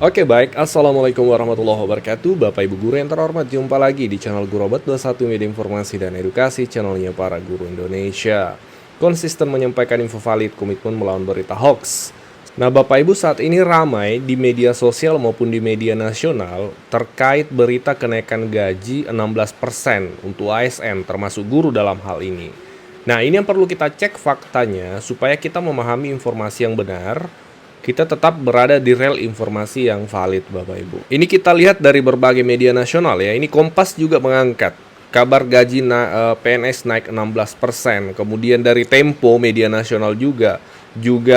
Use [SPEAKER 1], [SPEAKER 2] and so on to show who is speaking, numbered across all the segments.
[SPEAKER 1] Oke baik, Assalamualaikum warahmatullahi wabarakatuh. Bapak Ibu Guru yang terhormat, jumpa lagi di channel Guru Obat 21 Media Informasi dan Edukasi, channelnya para guru Indonesia. Konsisten menyampaikan info valid, komitmen melawan berita hoax. Nah Bapak Ibu, saat ini ramai di media sosial maupun di media nasional terkait berita kenaikan gaji 16% untuk ASN termasuk guru dalam hal ini. Nah ini yang perlu kita cek faktanya supaya kita memahami informasi yang benar, kita tetap berada di rel informasi yang valid Bapak Ibu. Ini kita lihat dari berbagai media nasional ya. Ini Kompas juga mengangkat kabar gaji PNS naik 16%. Kemudian dari Tempo media nasional juga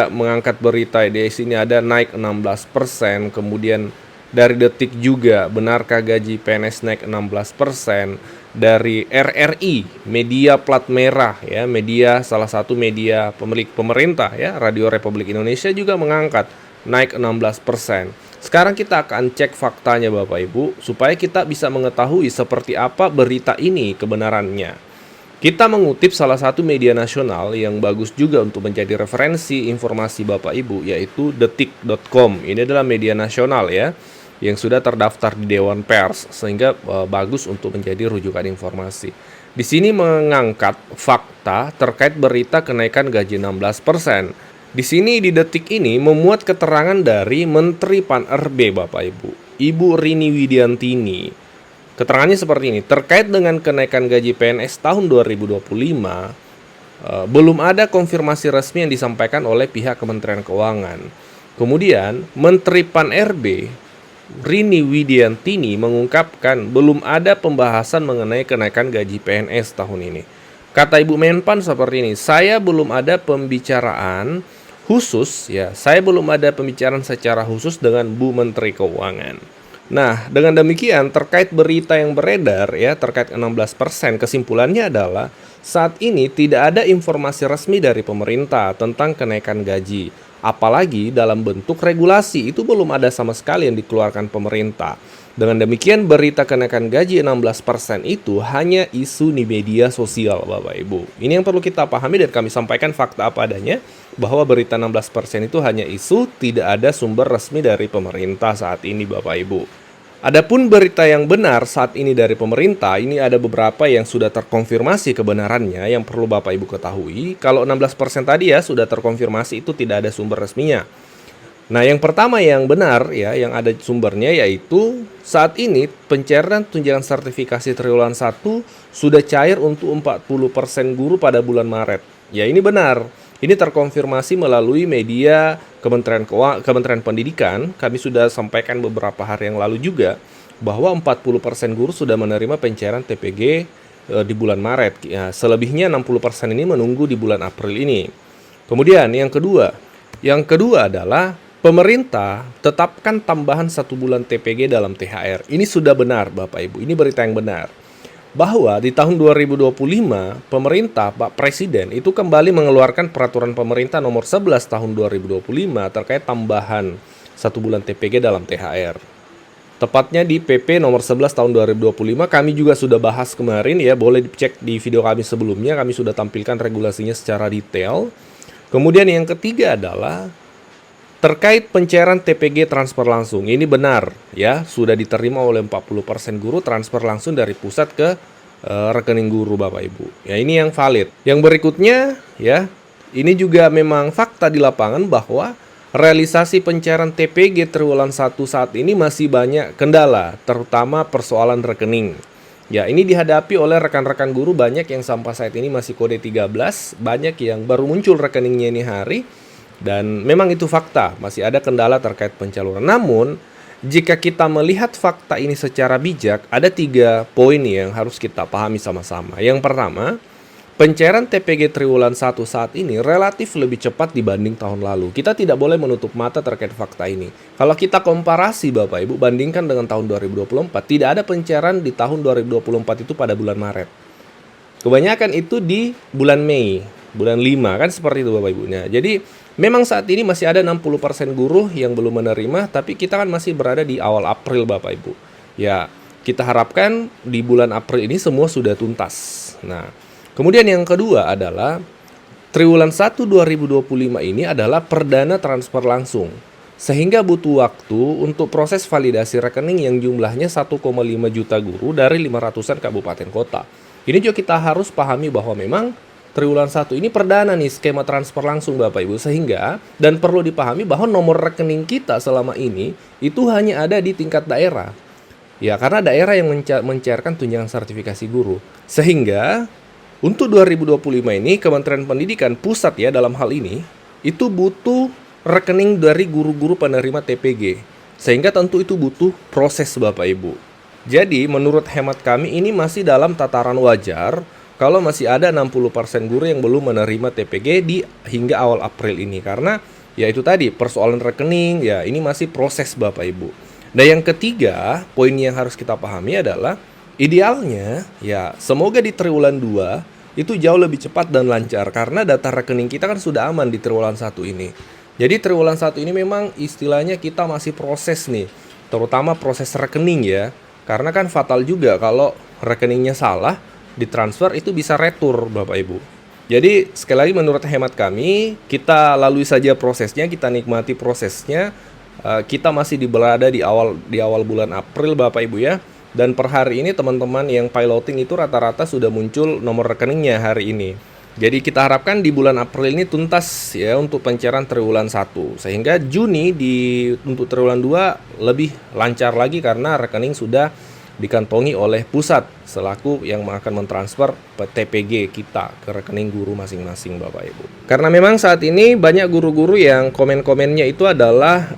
[SPEAKER 1] mengangkat berita di sini ada naik 16%. Kemudian dari Detik juga, benarkah gaji PNS naik 16%? Dari RRI, media plat merah ya, media salah satu media pemilik pemerintah ya, Radio Republik Indonesia juga mengangkat naik 16%. Sekarang kita akan cek faktanya Bapak Ibu supaya kita bisa mengetahui seperti apa berita ini kebenarannya. Kita mengutip salah satu media nasional yang bagus juga untuk menjadi referensi informasi Bapak Ibu, yaitu detik.com. Ini adalah media nasional ya, yang sudah terdaftar di Dewan Pers, sehingga bagus untuk menjadi rujukan informasi. Di sini mengangkat fakta terkait berita kenaikan gaji 16%. Di sini di Detik ini memuat keterangan dari Menteri Pan-RB Bapak Ibu, Ibu Rini Widiantini. Keterangannya seperti ini, terkait dengan kenaikan gaji PNS tahun 2025, belum ada konfirmasi resmi yang disampaikan oleh pihak Kementerian Keuangan. Kemudian, Menteri Pan-RB Rini Widiantini mengungkapkan belum ada pembahasan mengenai kenaikan gaji PNS tahun ini. Kata Ibu Menpan seperti ini, saya belum ada pembicaraan khusus ya, saya belum ada pembicaraan secara khusus dengan Bu Menteri Keuangan. Nah, dengan demikian terkait berita yang beredar ya terkait 16%, kesimpulannya adalah saat ini tidak ada informasi resmi dari pemerintah tentang kenaikan gaji. Apalagi dalam bentuk regulasi itu belum ada sama sekali yang dikeluarkan pemerintah. Dengan demikian berita kenaikan gaji 16% itu hanya isu di media sosial Bapak Ibu. Ini yang perlu kita pahami dan kami sampaikan fakta apa adanya, bahwa berita 16% itu hanya isu, tidak ada sumber resmi dari pemerintah saat ini Bapak Ibu. Adapun berita yang benar saat ini dari pemerintah, ini ada beberapa yang sudah terkonfirmasi kebenarannya yang perlu Bapak Ibu ketahui. Kalau 16% tadi ya sudah terkonfirmasi, itu tidak ada sumber resminya. Nah, yang pertama yang benar ya, yang ada sumbernya yaitu saat ini pencairan tunjangan sertifikasi triwulan 1 sudah cair untuk 40% guru pada bulan Maret. Ya, ini benar. Ini terkonfirmasi melalui media Kementerian Pendidikan. Kami sudah sampaikan beberapa hari yang lalu juga bahwa 40% guru sudah menerima pencairan TPG di bulan Maret. Ya, selebihnya 60% ini menunggu di bulan April ini. Kemudian yang kedua adalah pemerintah tetapkan tambahan 1 bulan TPG dalam THR. Ini sudah benar Bapak Ibu, ini berita yang benar. Bahwa di tahun 2025, pemerintah, Pak Presiden itu kembali mengeluarkan peraturan pemerintah nomor 11 tahun 2025 terkait tambahan 1 bulan TPG dalam THR. Tepatnya di PP nomor 11 tahun 2025, kami juga sudah bahas kemarin ya, boleh dicek di video kami sebelumnya, kami sudah tampilkan regulasinya secara detail. Kemudian yang ketiga adalah terkait pencairan TPG transfer langsung. Ini benar ya, sudah diterima oleh 40% guru transfer langsung dari pusat ke rekening guru Bapak Ibu. Ya, ini yang valid. Yang berikutnya ya, ini juga memang fakta di lapangan bahwa realisasi pencairan TPG triwulan 1 saat ini masih banyak kendala, terutama persoalan rekening. Ya, ini dihadapi oleh rekan-rekan guru banyak yang sampai saat ini masih kode 13, banyak yang baru muncul rekeningnya ini hari. Dan memang itu fakta, masih ada kendala terkait pencaluran. Namun, jika kita melihat fakta ini secara bijak, ada 3 poin yang harus kita pahami sama-sama. Yang pertama, pencairan TPG triwulan 1 saat ini relatif lebih cepat dibanding tahun lalu. Kita tidak boleh menutup mata terkait fakta ini. Kalau kita komparasi Bapak Ibu, bandingkan dengan tahun 2024, tidak ada pencairan di tahun 2024 itu pada bulan Maret. Kebanyakan itu di bulan Mei, bulan 5 kan seperti itu Bapak Ibu. Nah, jadi memang saat ini masih ada 60% guru yang belum menerima, tapi kita kan masih berada di awal April Bapak Ibu. Ya, kita harapkan di bulan April ini semua sudah tuntas. Nah, kemudian yang kedua adalah triwulan 1 2025 ini adalah perdana transfer langsung. Sehingga butuh waktu untuk proses validasi rekening yang jumlahnya 1,5 juta guru dari 500-an kabupaten kota. Ini juga kita harus pahami bahwa memang triwulan 1 ini perdana nih skema transfer langsung Bapak Ibu, sehingga dan perlu dipahami bahwa nomor rekening kita selama ini itu hanya ada di tingkat daerah. Ya, karena daerah yang mencairkan tunjangan sertifikasi guru. Sehingga untuk 2025 ini Kementerian Pendidikan Pusat ya dalam hal ini itu butuh rekening dari guru-guru penerima TPG. Sehingga tentu itu butuh proses Bapak Ibu. Jadi menurut hemat kami ini masih dalam tataran wajar kalau masih ada 60% guru yang belum menerima TPG hingga awal April ini. Karena ya itu tadi persoalan rekening ya ini masih proses Bapak Ibu. Dan yang ketiga, poin yang harus kita pahami adalah idealnya ya semoga di triwulan 2 itu jauh lebih cepat dan lancar karena data rekening kita kan sudah aman di triwulan 1 ini. Jadi triwulan 1 ini memang istilahnya kita masih proses nih, terutama proses rekening ya. Karena kan fatal juga kalau rekeningnya salah, ditransfer itu bisa retur Bapak Ibu. Jadi sekali lagi menurut hemat kami, kita lalui saja prosesnya, kita nikmati prosesnya. Kita masih berada di awal bulan April Bapak Ibu ya. Dan per hari ini teman-teman yang piloting itu rata-rata sudah muncul nomor rekeningnya hari ini. Jadi kita harapkan di bulan April ini tuntas ya untuk pencairan triwulan 1. Sehingga Juni untuk triwulan 2 lebih lancar lagi karena rekening sudah dikantongi oleh pusat selaku yang akan mentransfer TPG kita ke rekening guru masing-masing Bapak Ibu. Karena memang saat ini banyak guru-guru yang komen-komennya itu adalah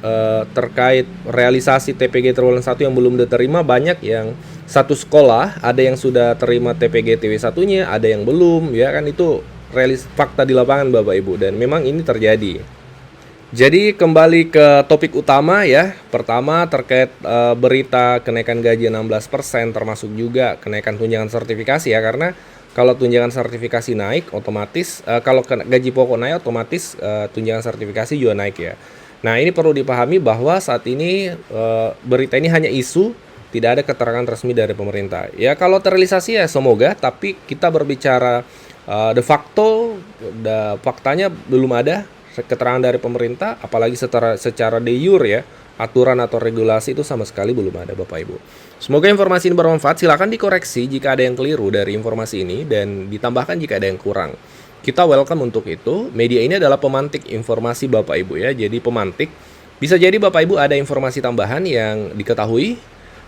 [SPEAKER 1] terkait realisasi TPG triwulan 1 yang belum diterima. Banyak yang satu sekolah ada yang sudah terima TPG TW1-nya, ada yang belum ya kan, itu fakta di lapangan Bapak Ibu dan memang ini terjadi. Jadi kembali ke topik utama ya. Pertama terkait berita kenaikan gaji 16% termasuk juga kenaikan tunjangan sertifikasi ya. Karena kalau tunjangan sertifikasi naik otomatis, kalau gaji pokok naik otomatis tunjangan sertifikasi juga naik ya. Nah ini perlu dipahami bahwa saat ini berita ini hanya isu, tidak ada keterangan resmi dari pemerintah. Ya kalau terrealisasi ya semoga, tapi kita berbicara de facto, faktanya belum ada keterangan dari pemerintah, apalagi secara de jure ya, aturan atau regulasi itu sama sekali belum ada Bapak Ibu. Semoga informasi ini bermanfaat, silakan dikoreksi jika ada yang keliru dari informasi ini dan ditambahkan jika ada yang kurang. Kita welcome untuk itu. Media ini adalah pemantik informasi Bapak Ibu ya, jadi pemantik. Bisa jadi Bapak Ibu ada informasi tambahan yang diketahui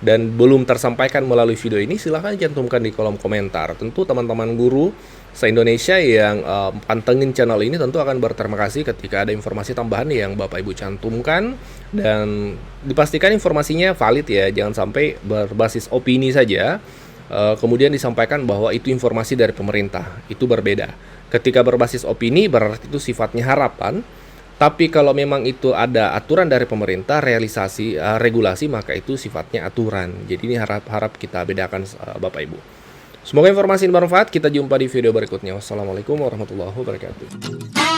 [SPEAKER 1] dan belum tersampaikan melalui video ini, silahkan cantumkan di kolom komentar. Tentu teman-teman guru se-Indonesia yang pantengin channel ini tentu akan berterima kasih ketika ada informasi tambahan yang Bapak Ibu cantumkan dan dipastikan informasinya valid ya, jangan sampai berbasis opini saja kemudian disampaikan bahwa itu informasi dari pemerintah. Itu berbeda. Ketika berbasis opini berarti itu sifatnya harapan. Tapi kalau memang itu ada aturan dari pemerintah, regulasi, maka itu sifatnya aturan. Jadi ini harap kita bedakan Bapak Ibu. Semoga informasi ini bermanfaat. Kita jumpa di video berikutnya. Wassalamualaikum warahmatullahi wabarakatuh.